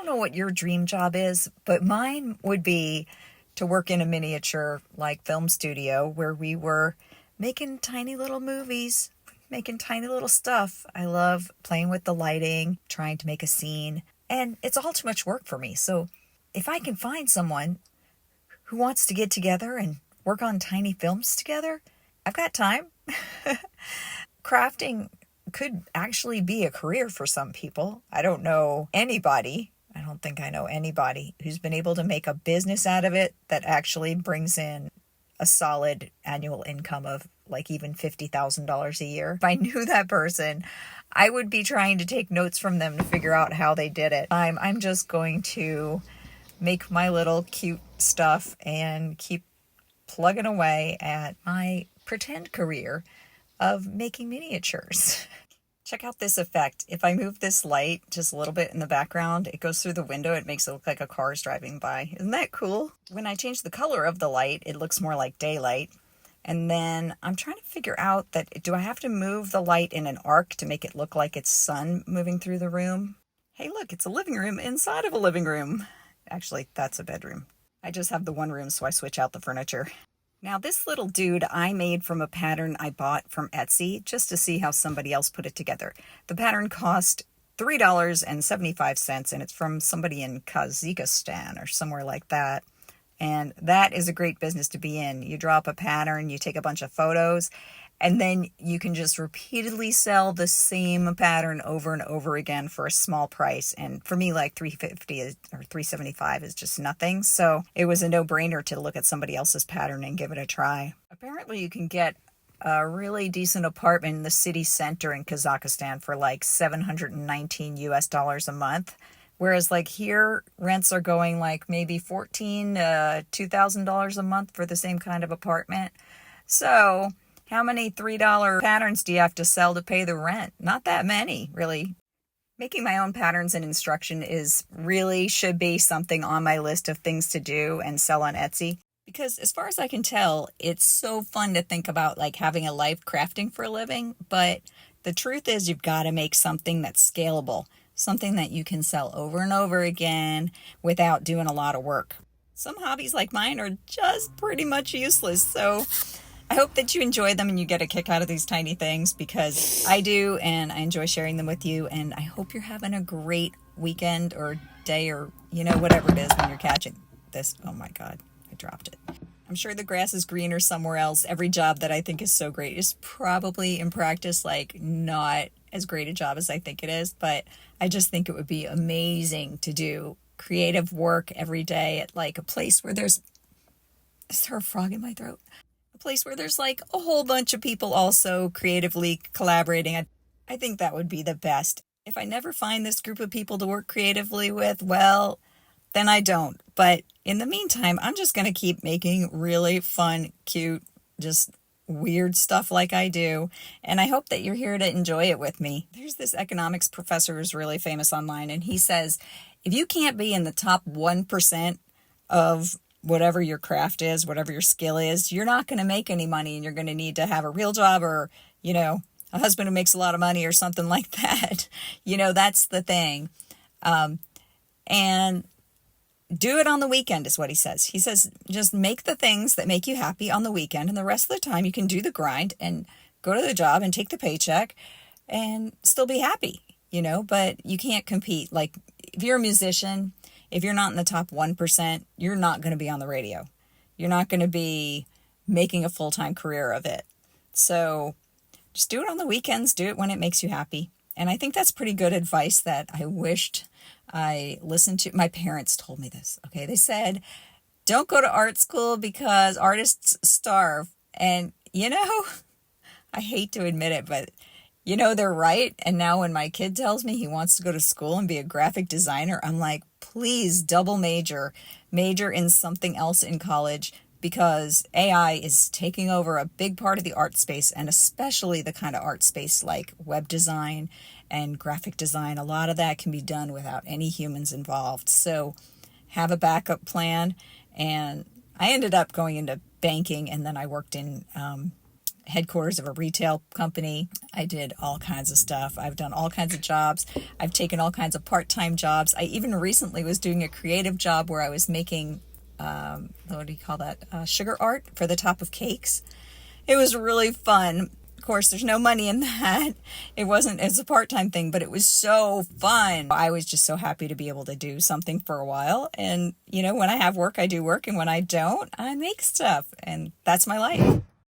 don't know what your dream job is, but mine would be to work in a miniature like film studio where we were making tiny little movies, making tiny little stuff. I love playing with the lighting, trying to make a scene, and it's all too much work for me. So if I can find someone who wants to get together and work on tiny films together, I've got time. Crafting could actually be a career for some people. I don't know anybody. I don't think I know anybody who's been able to make a business out of it that actually brings in a solid annual income of like even $50,000 a year. If I knew that person, I would be trying to take notes from them to figure out how they did it. I'm just going to make my little cute stuff and keep plugging away at my pretend career of making miniatures. Check out this effect. If I move this light just a little bit in the background, it goes through the window. It makes it look like a car is driving by. Isn't that cool? When I change the color of the light, it looks more like daylight. And then I'm trying to figure out that, do I have to move the light in an arc to make it look like it's sun moving through the room? Hey, look, it's a living room inside of a living room. Actually, that's a bedroom. I just have the one room, so I switch out the furniture. Now, this little dude I made from a pattern I bought from Etsy just to see how somebody else put it together. The pattern cost $3.75, and it's from somebody in Kazakhstan or somewhere like that. And that is a great business to be in. You draw up a pattern, you take a bunch of photos, and then you can just repeatedly sell the same pattern over and over again for a small price. And for me, like $3.50 or $3.75 is just nothing. So it was a no-brainer to look at somebody else's pattern and give it a try. Apparently, you can get a really decent apartment in the city center in Kazakhstan for like $719 US a month. Whereas like here, rents are going like maybe $1,400 to $2,000 a month for the same kind of apartment. So how many $3 patterns do you have to sell to pay the rent? Not that many, really. Making my own patterns and instruction should be something on my list of things to do and sell on Etsy. Because as far as I can tell, it's so fun to think about like having a life crafting for a living. But the truth is you've got to make something that's scalable. Something that you can sell over and over again without doing a lot of work. Some hobbies like mine are just pretty much useless. So I hope that you enjoy them and you get a kick out of these tiny things, because I do, and I enjoy sharing them with you. And I hope you're having a great weekend or day or, whatever it is when you're catching this. Oh my God, I dropped it. I'm sure the grass is greener somewhere else. Every job that I think is so great is probably in practice like not as great a job as I think it is, but I just think it would be amazing to do creative work every day at like a place where is there a frog in my throat? A place where there's like a whole bunch of people also creatively collaborating. I think that would be the best. If I never find this group of people to work creatively with, well, then I don't. But in the meantime, I'm just going to keep making really fun, cute, just weird stuff like I do. And I hope that you're here to enjoy it with me. There's this economics professor who's really famous online, and he says, if you can't be in the top 1% of whatever your craft is, whatever your skill is, you're not going to make any money, and you're going to need to have a real job or, a husband who makes a lot of money or something like that. That's the thing. And do it on the weekend is what he says. He says, just make the things that make you happy on the weekend, and the rest of the time you can do the grind and go to the job and take the paycheck and still be happy, but you can't compete. Like if you're a musician, if you're not in the top 1%, you're not going to be on the radio. You're not going to be making a full-time career of it. So just do it on the weekends. Do it when it makes you happy. And I think that's pretty good advice that I wished I listened to. My parents told me this. Okay. They said, don't go to art school because artists starve. And, I hate to admit it, but, they're right. And now when my kid tells me he wants to go to school and be a graphic designer, I'm like, please double major in something else in college, because AI is taking over a big part of the art space, and especially the kind of art space like web design and graphic design. A lot of that can be done without any humans involved. So have a backup plan. And I ended up going into banking, and then I worked in headquarters of a retail company. I did all kinds of stuff. I've done all kinds of jobs. I've taken all kinds of part-time jobs. I even recently was doing a creative job where I was making, what do you call that? Sugar art for the top of cakes. It was really fun. Of course, there's no money in that. It's a part-time thing, but it was so fun. I was just so happy to be able to do something for a while. And, when I have work, I do work. And when I don't, I make stuff. And that's my life.